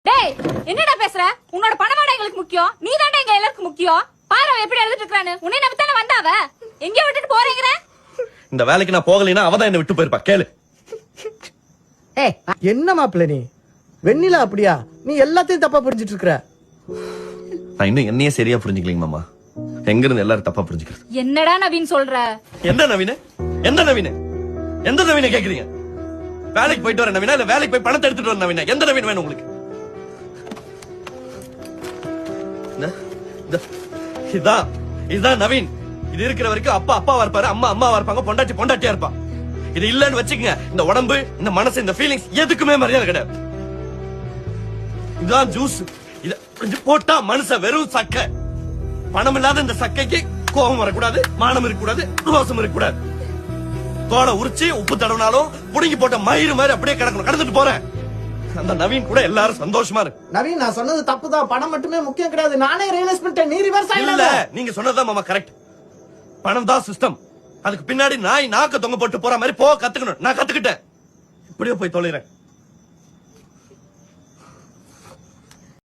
டேய் என்னடா பேசுற? உன்னோட பணமாடா எங்களுக்கு முக்கியம். நீ தான்டா எங்க எல்லாருக்கும் முக்கியம். பாரு எப்படி எழுதிட்டு இருக்கானு. உன்னை நம்பி தானே வந்தாவ. எங்க விட்டுட்டு போறீங்கற? இந்த வேலைக்கு நான் போகலைனா அவ தான் என்ன விட்டு போயிருப்பா. கேளு. ஏய் என்ன மாப்ள நீ? வெண்ணிலா அப்படியா? நீ எல்லாத்தையும் தப்பா புரிஞ்சிட்டு இருக்கற. நான் இன்னும் என்னையே சரியா புரிஞ்சுக்கலங்க மாமா. எங்க இருந்து எல்லாரும் தப்பா புரிஞ்சுக்கிறது? என்னடா நவீன் சொல்ற? எந்த நவீன? எந்த நவீன? எந்த நவீன கேக்குறீங்க? வேலைக்கு போயிட்டு வர நவீனா இல்ல வேலைக்கு போய் பணத்தை எடுத்துட்டு வர நவீனா? எந்த நவீன் வேணும் உங்களுக்கு? இதுதான் நவீன். இது இருக்கிற வரைக்கும் அப்பா அப்பாவா இருப்பாரு, அம்மா அம்மாவா இருப்பாங்க, பொண்டாட்டி பொண்டாட்டியா இருப்பா. இது இல்லன்னு வச்சுக்கங்க, இந்த உடம்பு, இந்த மனசு, இந்த ஃபீலிங்ஸ் எதுக்குமே மரியாதை கிடையாது. இதுதான் ஜூஸ். இத போட்டா மனுஷ வெறும் சக்கை. பணம் இல்லாத இந்த சக்கைக்கு கோபம் வரக்கூடாது, மானம் இருக்கக்கூடாது, ரோசம் இருக்கக்கூடாது. தோலை உரிச்சு உப்பு தடவினாலும் புடுங்கி போட்ட மயிறு மாதிரி அப்படியே கிடக்கணும். கடந்துட்டு போறேன். அந்த நவீன் கூட எல்லாரும் சந்தோஷமா இருக்கு. நவீன் நான் சொன்னது தப்புதான். பணம் மட்டுமே முக்கியம் கிடையாது. நானே ரியலைஸ் பண்ணிட்டேன். நீ ரிவர்ஸ் இல்ல, ஆயிடல. நீங்க சொன்னதுதான் மாமா கரெக்ட். பணம் தான் சிஸ்டம். அதுக்கு பின்னாடி நாய் நாக்க தொங்க போட்டு போற மாதிரி போக கத்துக்கணும். நான் கத்துக்கிட்டேன். இப்படியே போய் தொலைறேன்.